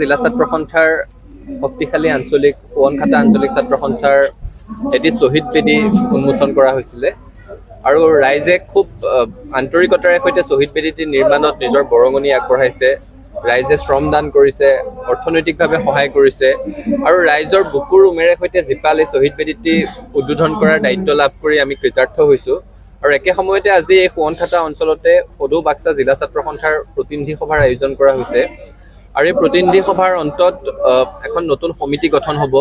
জিলা ছাত্ৰ সন্থাৰ শক্তিশালী আঞ্চলিক সোৱণঘাটা আঞ্চলিক ছাত্ৰ সন্থাৰ এটি শ্বহীদ বেদী উন্মোচন কৰা হৈছিলে আৰু ৰাইজে খুব আন্তৰিকতাৰে সৈতে শ্বহীদ বেদীটি নিৰ্মাণত নিজৰ বৰঙণি আগবঢ়াইছে। ৰাইজে শ্ৰমদান কৰিছে, অৰ্থনৈতিকভাৱে সহায় কৰিছে আৰু ৰাইজৰ বুকুৰ উমেৰে সৈতে জীপাল এই শ্বহীদ বেদীটি উদ্বোধন কৰাৰ দায়িত্ব লাভ কৰি আমি কৃতাৰ্থ হৈছোঁ। আৰু একে সময়তে আজি এই সোৱণঘাটা অঞ্চলতে সদৌ বাক্সা জিলা ছাত্ৰ সন্থাৰ প্ৰতিনিধি সভাৰ আয়োজন কৰা হৈছে আৰু এই প্ৰতিনিধি সভাৰ অন্তত এখন নতুন সমিতি গঠন হ'ব।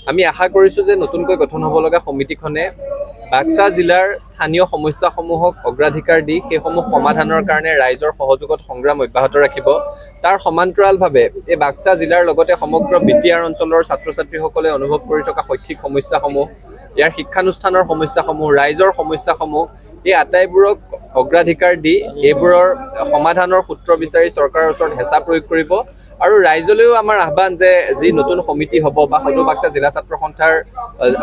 আমি আশা কৰিছোঁ যে নতুনকৈ গঠন হ'ব লগা সমিতিখনে বাক্সা জিলাৰ স্থানীয় সমস্যাসমূহক অগ্ৰাধিকাৰ দি সেইসমূহ সমাধানৰ কাৰণে ৰাইজৰ সহযোগত সংগ্ৰাম অব্যাহত ৰাখিব। তাৰ সমান্তৰালভাৱে এই বাক্সা জিলাৰ লগতে সমগ্ৰ বিটিআৰ অঞ্চলৰ ছাত্ৰ ছাত্ৰীসকলে অনুভৱ কৰি থকা শৈক্ষিক সমস্যাসমূহ, ইয়াৰ শিক্ষানুষ্ঠানৰ সমস্যাসমূহ, ৰাইজৰ সমস্যাসমূহ, এই আটাইবোৰক অগ্ৰাধিকাৰ দি এইবোৰৰ সমাধানৰ সূত্ৰ বিচাৰি চৰকাৰৰ ওচৰত হেঁচা প্ৰয়োগ কৰিব। আৰু ৰাইজলৈও আমাৰ আহ্বান যে যি নতুন সমিতি হ'ব বা সদৌ বাক্সা জিলা ছাত্ৰ সন্থাৰ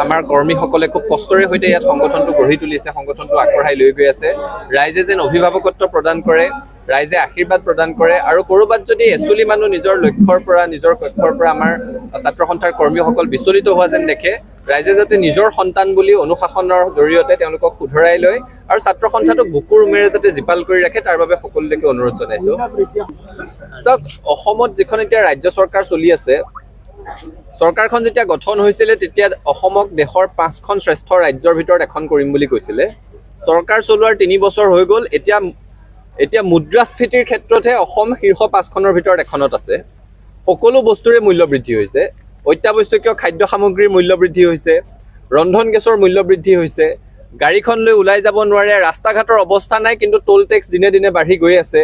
আমাৰ কৰ্মীসকলে খুব কষ্টৰে সৈতে ইয়াত সংগঠনটো গঢ়ি তুলিছে, সংগঠনটো আগবঢ়াই লৈ গৈ আছে। ৰাইজে যেন অভিভাৱকত্ব প্ৰদান কৰে, ৰাইজে আশীৰ্বাদ প্ৰদান কৰে আৰু ক'ৰবাত যদি এচুলি মানুহ নিজৰ লক্ষ্যৰ পৰা নিজৰ কক্ষৰ পৰা আমাৰ ছাত্ৰ সন্থাৰ কৰ্মীসকল বিচলিত হোৱা যেন দেখে, ৰাইজে যাতে নিজৰ সন্তান বুলি অনুশাসনৰ জৰিয়তে তেওঁলোকক শুধৰাই লয় আৰু ছাত্ৰ সন্থাটোক বুকুৰ উমেৰে যাতে জীপাল কৰি ৰাখে তাৰ বাবে সকলোকে অনুৰোধ জনাইছোঁ। চাওক, অসমত যিখন এতিয়া ৰাজ্য চৰকাৰ চলি আছে, চৰকাৰখন যেতিয়া গঠন হৈছিলে তেতিয়া অসমক দেশৰ 5খন শ্ৰেষ্ঠ ৰাজ্যৰ ভিতৰত এখন কৰিম বুলি কৈছিলে। চৰকাৰ চলোৱাৰ 3 বছৰ হৈ গ'ল। এতিয়া মুদ্ৰাস্ফীতিৰ ক্ষেত্ৰতহে অসম শীৰ্ষ 5খনৰ ভিতৰত এখনত আছে। সকলো বস্তুৰে মূল্য বৃদ্ধি হৈছে, অত্যাৱশ্যকীয় খাদ্য সামগ্ৰীৰ মূল্য বৃদ্ধি হৈছে, ৰন্ধন গেছৰ মূল্য বৃদ্ধি হৈছে, গাড়ীখন লৈ ওলাই যাব নোৱাৰে, ৰাস্তা ঘাটৰ অৱস্থা নাই, কিন্তু টোল টেক্স দিনে দিনে বাঢ়ি গৈ আছে।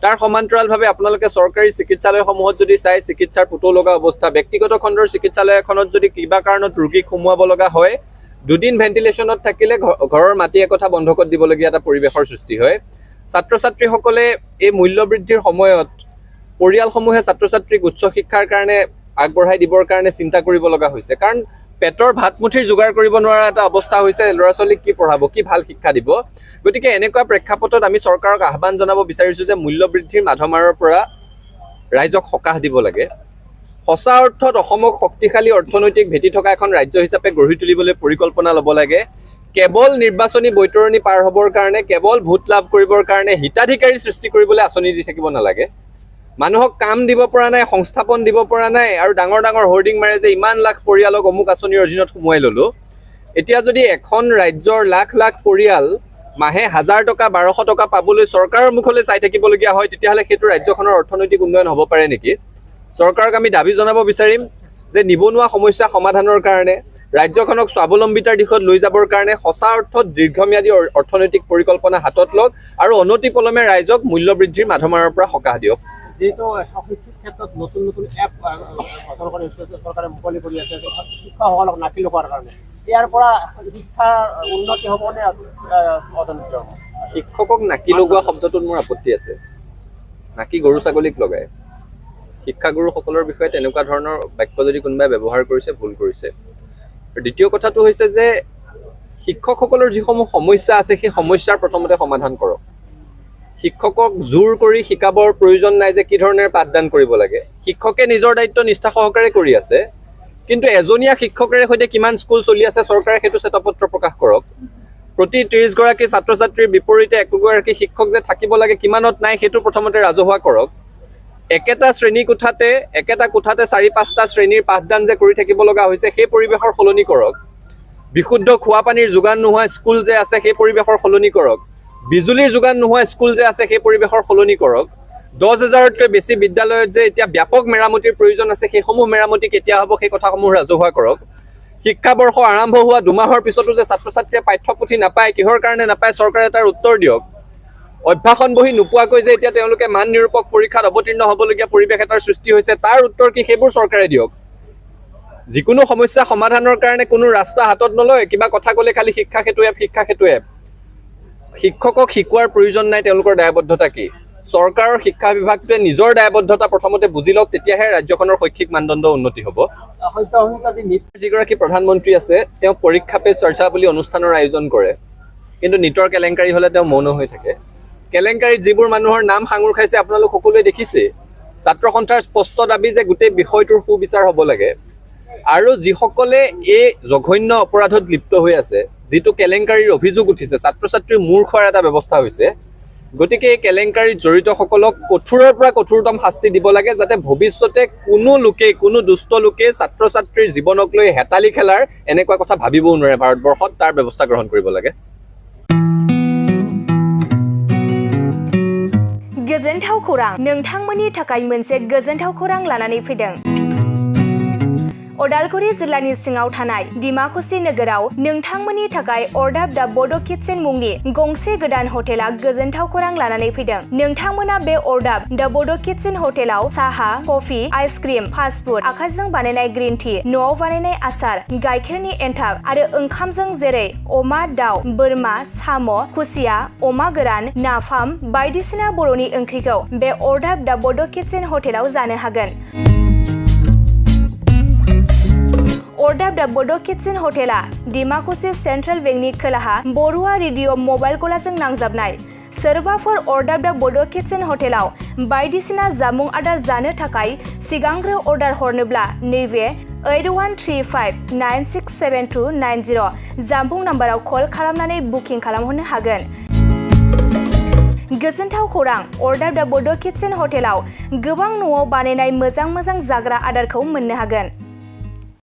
তাৰ সমান্তৰালভাৱে আপোনালোকে চৰকাৰী চিকিৎসালয়সমূহত যদি চাই, চিকিৎসাৰ পুতৌ লগা অৱস্থা। ব্যক্তিগত খণ্ডৰ চিকিৎসালয় এখনত যদি কিবা কাৰণত ৰোগীক সোমোৱাব লগা হয়, 2 দিন ভেণ্টিলেশ্যনত থাকিলে ঘৰৰ মাটি একঠা বন্ধকত দিবলগীয়া এটা পৰিৱেশৰ সৃষ্টি হয়। ছাত্ৰ ছাত্ৰীসকলে এই মূল্য বৃদ্ধিৰ সময়ত পৰিয়ালসমূহে ছাত্ৰ ছাত্ৰীক উচ্চ শিক্ষাৰ কাৰণে আগবঢ়াই দিবৰ কাৰণে চিন্তা কৰিব লগা হৈছে, কাৰণ পেটৰ ভাতমুঠিৰ যোগাৰ কৰিব নোৱাৰা এটা অৱস্থা হৈছে। ল'ৰা ছোৱালীক কি পঢ়াব, কি ভাল শিক্ষা দিব? গতিকে এনেকুৱা প্ৰেক্ষাপটত আমি চৰকাৰক আহ্বান জনাব বিচাৰিছোঁ যে মূল্য বৃদ্ধিৰ মাধমাৰৰ পৰা ৰাইজক সকাহ দিব লাগে। সঁচা অৰ্থত অসমক শক্তিশালী অৰ্থনৈতিক ভেটি থকা এখন ৰাজ্য হিচাপে গঢ়ি তুলিবলৈ পৰিকল্পনা ল'ব লাগে। কেৱল নিৰ্বাচনী বৈতৰণি পাৰ হ'বৰ কাৰণে, কেৱল ভোট লাভ কৰিবৰ কাৰণে হিতাধিকাৰী সৃষ্টি কৰিবলৈ আঁচনি দি থাকিব নালাগে। মানুহক কাম দিব পৰা নাই, সংস্থাপন দিব পৰা নাই আৰু ডাঙৰ ডাঙৰ হোৰ্ডিং মাৰে যে ইমান লাখ পৰিয়ালক অমুক আঁচনিৰ অধীনত সোমোৱাই ল'লোঁ। এতিয়া যদি এখন ৰাজ্যৰ লাখ লাখ পৰিয়াল মাহে 1000 টকা 1200 টকা পাবলৈ চৰকাৰৰ মুখলৈ চাই থাকিবলগীয়া হয়, তেতিয়াহ'লে সেইটো ৰাজ্যখনৰ অৰ্থনৈতিক উন্নয়ন হ'ব পাৰে নেকি? চৰকাৰক আমি দাবী জনাব বিচাৰিম যে নিবনুৱা সমস্যা সমাধানৰ কাৰণে, ৰাজ্যখনক স্বাৱলম্বিতাৰ দিশত লৈ যাবৰ কাৰণে সঁচা অৰ্থত দীৰ্ঘম্যাদী অৰ্থনৈতিক পৰিকল্পনা হাতত লওক আৰু অনতি পলমে ৰাইজক মূল্য বৃদ্ধিৰ মাধমাৰৰ পৰা সকাহ দিয়ক। যিহেতু শৈক্ষিক ক্ষেত্ৰত নতুন নতুন এপ চৰকাৰে মুকলি কৰি আছে শিক্ষকসকলক নাকি লগোৱাৰ কাৰণে, ইয়াৰ পৰা শিক্ষাৰ উন্নতি হ'বনে অৱনতি হ'ব? শিক্ষকক নাকি লগোৱা শব্দটোত মোৰ আপত্তি আছে। নাকি গৰু ছাগলীক লগায়। শিক্ষাগুৰুসকলৰ বিষয়ে তেনেকুৱা ধৰণৰ বাক্য যদি কোনোবাই ব্যৱহাৰ কৰিছে, ভুল কৰিছে। দ্বিতীয় কথাটো হৈছে যে শিক্ষকসকলৰ যিসমূহ সমস্যা আছে সেই সমস্যাৰ প্ৰথমতে সমাধান কৰক। শিক্ষকক জোৰ কৰি শিকাবৰ প্ৰয়োজন নাই যে কি ধৰণে পাঠদান কৰিব লাগে। শিক্ষকে নিজৰ দায়িত্ব নিষ্ঠা সহকাৰে কৰি আছে, কিন্তু এজনীয়া শিক্ষকৰে সৈতে কিমান স্কুল চলি আছে চৰকাৰে সেইটো শ্বেতপত্ৰ প্ৰকাশ কৰক। প্ৰতি 30 গৰাকী ছাত্ৰ ছাত্ৰীৰ বিপৰীতে একোগৰাকী শিক্ষক যে থাকিব লাগে কিমানত নাই সেইটো প্ৰথমতে ৰাজহুৱা কৰক। একেটা শ্ৰেণী কোঠাতে 4-5টা শ্ৰেণীৰ পাঠদান যে কৰি থাকিব লগা হৈছে সেই পৰিৱেশৰ সলনি কৰক। বিশুদ্ধ খোৱা পানীৰ যোগান নোহোৱা স্কুল যে আছে সেই পৰিৱেশৰ সলনি কৰক। বিজুলীৰ যোগান নোহোৱা স্কুল যে আছে সেই পৰিৱেশৰ সলনি কৰক। 10,000তকৈ বেছি বিদ্যালয়ত যে এতিয়া ব্যাপক মেৰামতিৰ প্ৰয়োজন আছে সেইসমূহ মেৰামতি কেতিয়া হ'ব সেই কথাসমূহ ৰাজহুৱা কৰক। শিক্ষাবৰ্ষ আৰম্ভ হোৱা 2 মাহৰ পিছতো যে ছাত্ৰ ছাত্ৰীয়ে পাঠ্যপুথি নাপায়, কিহৰ কাৰণে নাপায় চৰকাৰে তাৰ উত্তৰ দিয়ক। অভ্যাসন বহি নোপোৱাকৈ যে এতিয়া তেওঁলোকে মান নিৰূপক পৰীক্ষাত অৱতীৰ্ণ হ'বলগীয়া পৰিৱেশ এটাৰ সৃষ্টি হৈছে তাৰ উত্তৰ কি সেইবোৰ চৰকাৰে দিয়ক। যিকোনো সমস্যা সমাধানৰ কাৰণে কোনো ৰাস্তা হাতত নলয়, কিবা কথা ক'লে খালি শিক্ষা সেতু এপ, শিক্ষা সেতু এপ। শিক্ষকক শিকোৱাৰ প্ৰয়োজন নাই, তেওঁলোকৰ দায়বদ্ধতা কি? চৰকাৰৰ শিক্ষা বিভাগটোৱে নিজৰ দায়বদ্ধতা প্ৰথমতে বুজি লওক, তেতিয়াহে ৰাজ্যখনৰ শৈক্ষিক মানদণ্ড উন্নতি হ'ব। যিগৰাকী প্ৰধানমন্ত্ৰী আছে তেওঁ পৰীক্ষা পে চৰ্চা বুলি অনুষ্ঠানৰ আয়োজন কৰে, কিন্তু নিটৰ কেলেংকাৰী হ'লে তেওঁ মৌন হৈ থাকে। কেলেংকাৰীত যিবোৰ মানুহৰ নাম সাঙুৰ খাইছে আপোনালোক সকলোৱে দেখিছে। ছাত্ৰ সন্থাৰ স্পষ্ট দাবী যে গোটেই বিষয়টোৰ সুবিচাৰ হ'ব লাগে আৰু যিসকলে এই জঘন্য অপৰাধত লিপ্ত হৈ আছে যিটো কেলেংকাৰীৰ অভিযোগ উঠিছে ছাত্ৰ ছাত্ৰীৰ মূৰ খোৱাৰ এটা ব্যৱস্থা হৈছে গতিকে এই কেলেংকাৰীত জড়িতসকলক কঠোৰৰ পৰা কঠোৰতম শাস্তি দিব লাগে যাতে ভৱিষ্যতে কোনো দুষ্ট লোকে ছাত্ৰ ছাত্ৰীৰ জীৱনক লৈ হেতালি খেলাৰ এনেকুৱা কথা ভাবিবও নোৱাৰে ভাৰতবৰ্ষত তাৰ ব্যৱস্থা গ্ৰহণ কৰিব লাগে गोजोनथाव खौरां नोंथांमोननि थाखाय मोनसे गोजोनथाव खौरां लानानै फैदों उदालगुरि जिल्लानि सिङाव थानाय डिमाकुसि नोगोराव नोंथांमोननि थाखाय अरदाब दा बड' किटचेन मुंनि गंसे गोदान हटेला गोजोनथाव खौरां लानानै फैदों नोंथांमोना बे अरदाब दा बड' किटचेन हटेलाव Saha coffee ice cream fast food आखाइजों बानायनाय ग्रीन टी न'आव बानायनाय आसार गाइखेरनि एन्थाब आरो ओंखामजों जेरै अमा दाउ बोरमा साम' खुसिया अमा गोरान नाफाम बायदिसिना बर'नि ओंख्रिखौ बे अरदाब दा बड' किटचेन हटेलाव जानो हागोन अरदाब दा बड' किटचेन हटेला डिमाकुसि सेन्ट्रेल बेंकनि खोलाहा बरुवा रेडिअ मबाइल गलाजों नांजाबनाय सोरबाफोर अरदाब दा बड' किटचेन हटेलाव बायदिसिना जामुं आदार जानो थाखाय सिगांग्रो अर्डार हरनोब्ला नैबे 8135967290 जामबुं नाम्बाराव कल खालामनानै बुकिं खालामहरनो हागोन गोजोनथाव खौरां अरदाब दा बड' किटचेन हटेलाव गोबां न'आव बानायनाय मोजां जाग्रा आदारखौ मोननो हागोन